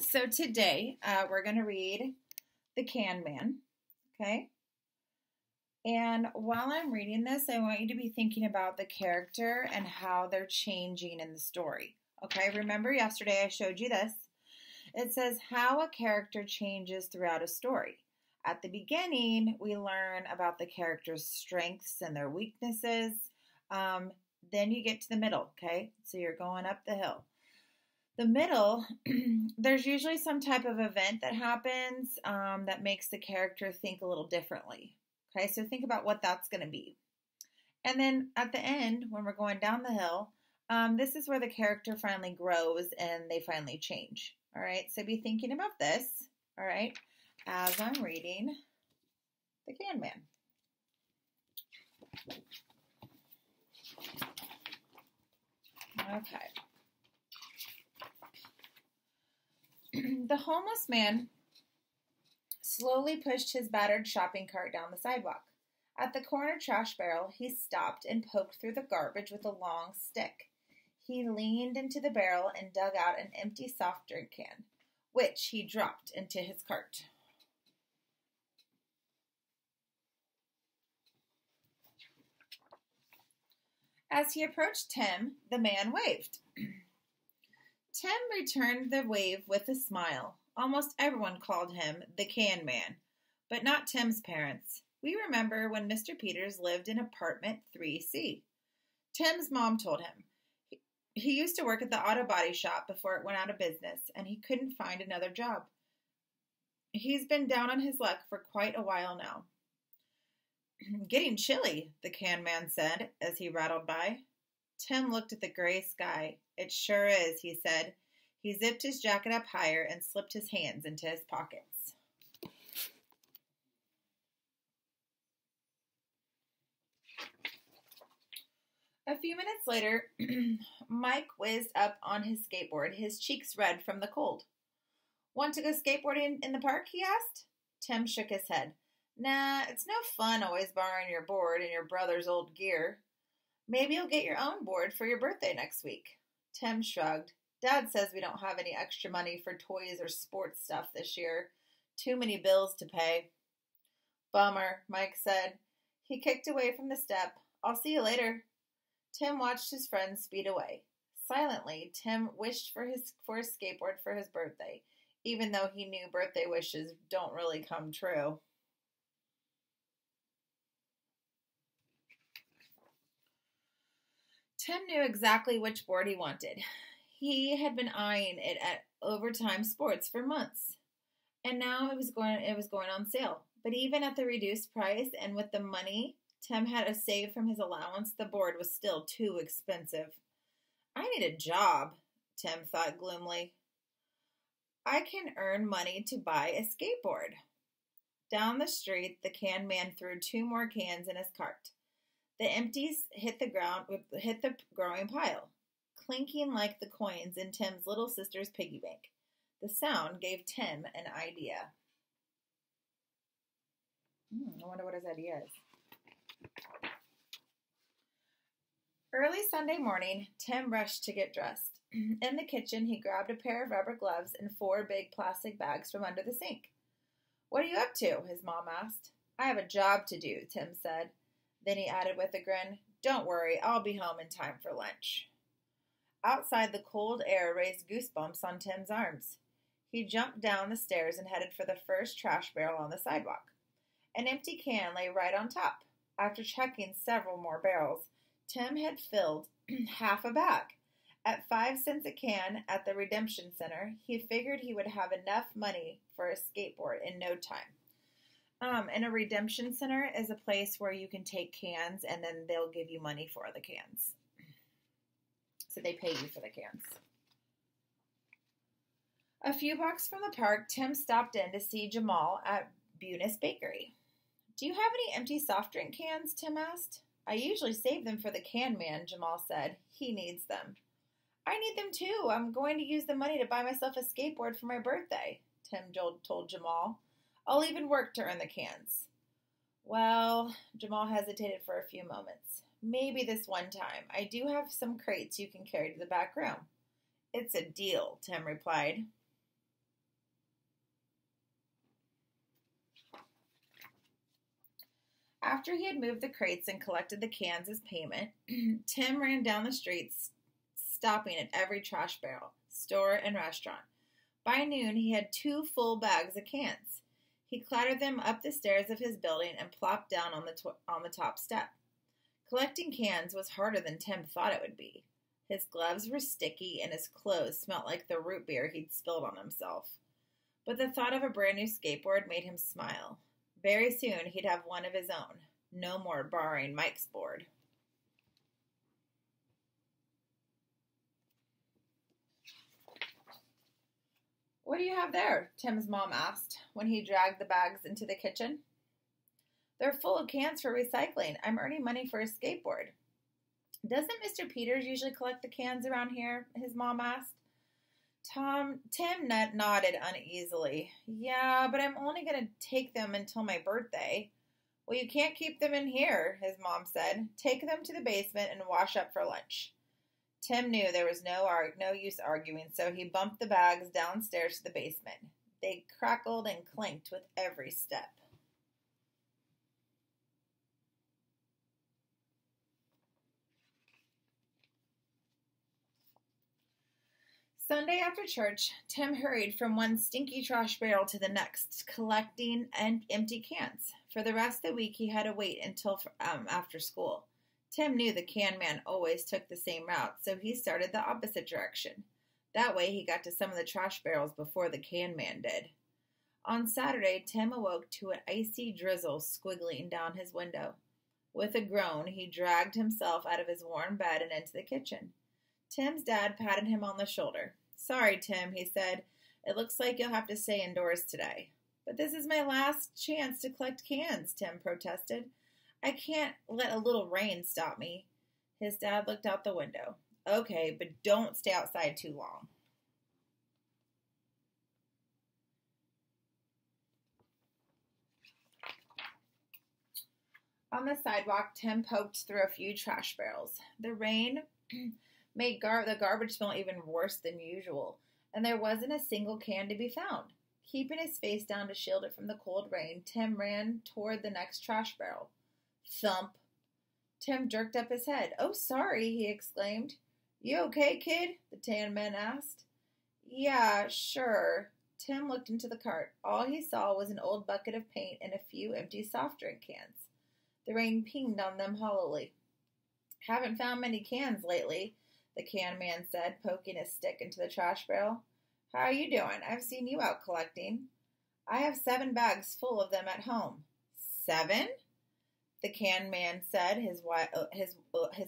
So today we're going to read The Can Man, okay? And while I'm reading this, I want you to be thinking about the character and how they're changing in the story, okay? Remember yesterday I showed you this. It says how a character changes throughout a story. At the beginning, we learn about the character's strengths and their weaknesses. Then you get to the middle, okay? So you're going up the hill. The middle, there's usually some type of event that happens that makes the character think a little differently. Okay, so think about what that's going to be. And then at the end, when we're going down the hill, this is where the character finally grows and they finally change. All right, so be thinking about this, all right, as I'm reading The Can Man. Okay. The homeless man slowly pushed his battered shopping cart down the sidewalk. At the corner trash barrel, he stopped and poked through the garbage with a long stick. He leaned into the barrel and dug out an empty soft drink can, which he dropped into his cart. As he approached Tim, the man waved. Tim returned the wave with a smile. Almost everyone called him the Can Man, but not Tim's parents. We remember when Mr. Peters lived in apartment 3C. Tim's mom told him he used to work at the auto body shop before it went out of business, and he couldn't find another job. He's been down on his luck for quite a while now. Getting chilly, the Can Man said as he rattled by. Tim looked at the gray sky. It sure is, he said. He zipped his jacket up higher and slipped his hands into his pockets. A few minutes later, Mike whizzed up on his skateboard, his cheeks red from the cold. Want to go skateboarding in the park, he asked. Tim shook his head. Nah, it's no fun always borrowing your board and your brother's old gear. Maybe you'll get your own board for your birthday next week. Tim shrugged. Dad says we don't have any extra money for toys or sports stuff this year. Too many bills to pay. Bummer, Mike said. He kicked away from the step. I'll see you later. Tim watched his friends speed away. Silently, Tim wished for his skateboard for his birthday, even though he knew birthday wishes don't really come true. Tim knew exactly which board he wanted. He had been eyeing it at Overtime Sports for months, and now it was going on sale. But even at the reduced price and with the money Tim had to save from his allowance, the board was still too expensive. I need a job, Tim thought gloomily. I can earn money to buy a skateboard. Down the street, the Can Man threw 2 more cans in his cart. The empties hit the growing pile, clinking like the coins in Tim's little sister's piggy bank. The sound gave Tim an idea. I wonder what his idea is. Early Sunday morning, Tim rushed to get dressed. In the kitchen, he grabbed a pair of rubber gloves and 4 big plastic bags from under the sink. What are you up to? His mom asked. I have a job to do, Tim said. Then he added with a grin, Don't worry, I'll be home in time for lunch. Outside, the cold air raised goosebumps on Tim's arms. He jumped down the stairs and headed for the first trash barrel on the sidewalk. An empty can lay right on top. After checking several more barrels, Tim had filled half a bag. At 5 cents a can at the Redemption Center, he figured he would have enough money for a skateboard in no time. And a Redemption Center is a place where you can take cans and then they'll give you money for the cans. So they pay you for the cans. A few blocks from the park, Tim stopped in to see Jamal at Bunis Bakery. Do you have any empty soft drink cans? Tim asked. I usually save them for the Can Man, Jamal said. He needs them. I need them too. I'm going to use the money to buy myself a skateboard for my birthday, Tim told Jamal. I'll even work to earn the cans. Well, Jamal hesitated for a few moments. Maybe this one time. I do have some crates you can carry to the back room. It's a deal, Tim replied. After he had moved the crates and collected the cans as payment, Tim ran down the streets, stopping at every trash barrel, store, and restaurant. By noon, he had 2 full bags of cans. He clattered them up the stairs of his building and plopped down on the top step. Collecting cans was harder than Tim thought it would be. His gloves were sticky and his clothes smelt like the root beer he'd spilled on himself. But the thought of a brand new skateboard made him smile. Very soon he'd have one of his own. No more borrowing Mike's board. "What do you have there?" Tim's mom asked when he dragged the bags into the kitchen. "They're full of cans for recycling. I'm earning money for a skateboard." "Doesn't Mr. Peters usually collect the cans around here?" his mom asked. Tim nodded uneasily. "Yeah, but I'm only going to take them until my birthday." "Well, you can't keep them in here," his mom said. "Take them to the basement and wash up for lunch." Tim knew there was no use arguing, so he bumped the bags downstairs to the basement. They crackled and clinked with every step. Sunday after church, Tim hurried from one stinky trash barrel to the next, collecting empty cans. For the rest of the week, he had to wait until after school. Tim knew the Can Man always took the same route, so he started the opposite direction. That way, he got to some of the trash barrels before the Can Man did. On Saturday, Tim awoke to an icy drizzle squiggling down his window. With a groan, he dragged himself out of his warm bed and into the kitchen. Tim's dad patted him on the shoulder. "Sorry, Tim," he said. "It looks like you'll have to stay indoors today." "But this is my last chance to collect cans," Tim protested. "I can't let a little rain stop me." His dad looked out the window. "Okay, but don't stay outside too long." On the sidewalk, Tim poked through a few trash barrels. The rain made the garbage smell even worse than usual, and there wasn't a single can to be found. Keeping his face down to shield it from the cold rain, Tim ran toward the next trash barrel. Thump. Tim jerked up his head. "Oh, sorry," he exclaimed. "You okay, kid?" the Can Man asked. "Yeah, sure." Tim looked into the cart. All he saw was an old bucket of paint and a few empty soft drink cans. The rain pinged on them hollowly. "Haven't found many cans lately," the Can Man said, poking his stick into the trash barrel. "How are you doing? I've seen you out collecting." "I have 7 bags full of them at home." "7?" the Can Man said, his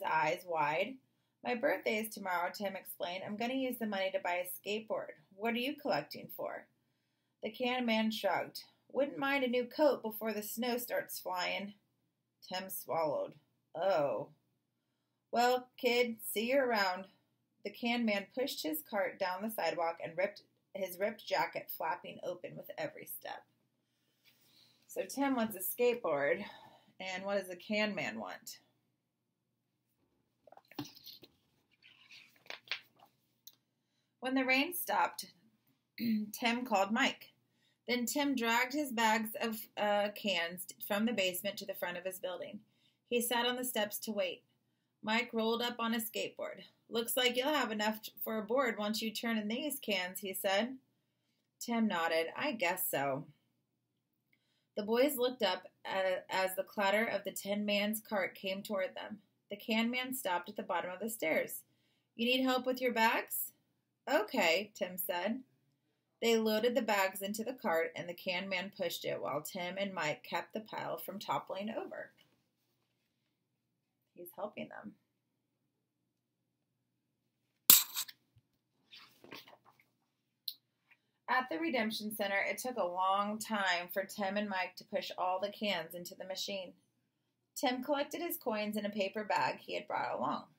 eyes wide. "My birthday is tomorrow," Tim explained. "I'm going to use the money to buy a skateboard. What are you collecting for?" The Can Man shrugged. "Wouldn't mind a new coat before the snow starts flying." Tim swallowed. "Oh. Well, kid, see you around." The Can Man pushed his cart down the sidewalk and his ripped jacket flapping open with every step. So Tim wants a skateboard, and what does the Can Man want? When the rain stopped, Tim called Mike. Then Tim dragged his bags of cans from the basement to the front of his building. He sat on the steps to wait. Mike rolled up on a skateboard. "Looks like you'll have enough for a board once you turn in these cans," he said. Tim nodded. "I guess so." The boys looked up as the clatter of the Tin Man's cart came toward them. The Can Man stopped at the bottom of the stairs. "You need help with your bags?" "Okay," Tim said. They loaded the bags into the cart, and the Can Man pushed it while Tim and Mike kept the pile from toppling over. He's helping them. At the Redemption Center, it took a long time for Tim and Mike to push all the cans into the machine. Tim collected his coins in a paper bag he had brought along.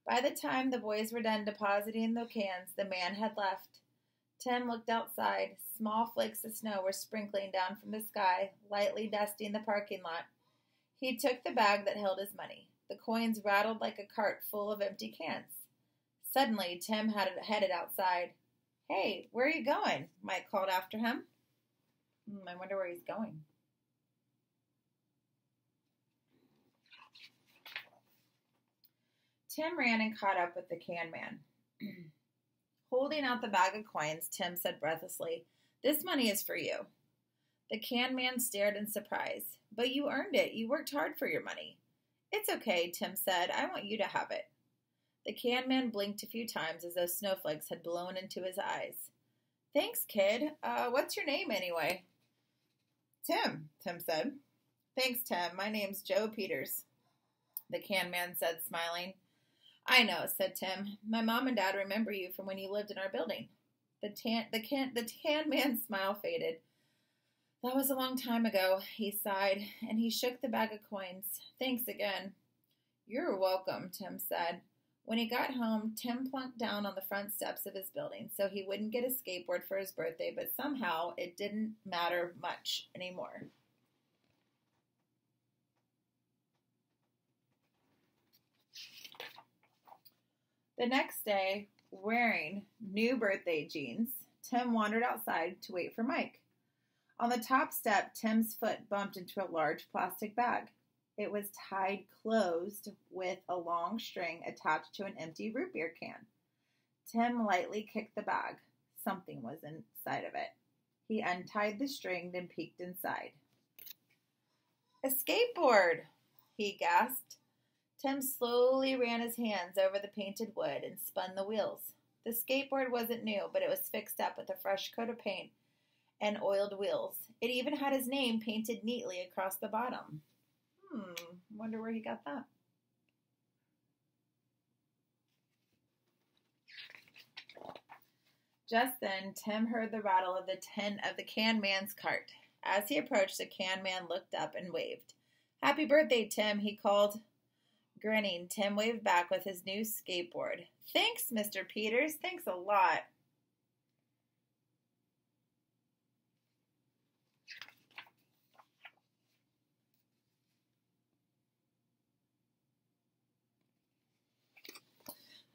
By the time the boys were done depositing the cans, the man had left. Tim looked outside. Small flakes of snow were sprinkling down from the sky, lightly dusting the parking lot. He took the bag that held his money. The coins rattled like a cart full of empty cans. Suddenly, Tim headed outside. "Hey, where are you going?" Mike called after him. I wonder where he's going. Tim ran and caught up with the Can Man. Holding out the bag of coins, Tim said breathlessly, "This money is for you." The Can Man stared in surprise. "But you earned it. You worked hard for your money." "It's okay," Tim said. "I want you to have it." The Can Man blinked a few times as though snowflakes had blown into his eyes. "Thanks, kid. What's your name anyway?" "Tim," Tim said. "Thanks, Tim. My name's Joe Peters," the Can Man said, smiling. "I know," said Tim. "My mom and dad remember you from when you lived in our building." The Can Man's smile faded. "That was a long time ago," he sighed, and he shook the bag of coins. "Thanks again." "You're welcome," Tim said. When he got home, Tim plunked down on the front steps of his building so he wouldn't get a skateboard for his birthday, but somehow it didn't matter much anymore. The next day, wearing new birthday jeans, Tim wandered outside to wait for Mike. On the top step, Tim's foot bumped into a large plastic bag. It was tied closed with a long string attached to an empty root beer can. Tim lightly kicked the bag. Something was inside of it. He untied the string, then peeked inside. "A skateboard!" he gasped. Tim slowly ran his hands over the painted wood and spun the wheels. The skateboard wasn't new, but it was fixed up with a fresh coat of paint and oiled wheels. It even had his name painted neatly across the bottom. Wonder where he got that. Just then, Tim heard the rattle of the Can Man's cart. As he approached, the Can Man looked up and waved. "Happy birthday, Tim," he called. Grinning, Tim waved back with his new skateboard. "Thanks, Mr. Peters. Thanks a lot."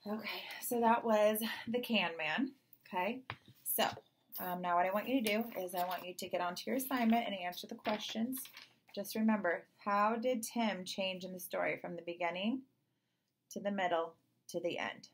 Okay, so that was the Can Man. Okay, so now what I want you to do is I want you to get onto your assignment and answer the questions. Just remember, how did Tim change in the story from the beginning to the middle to the end?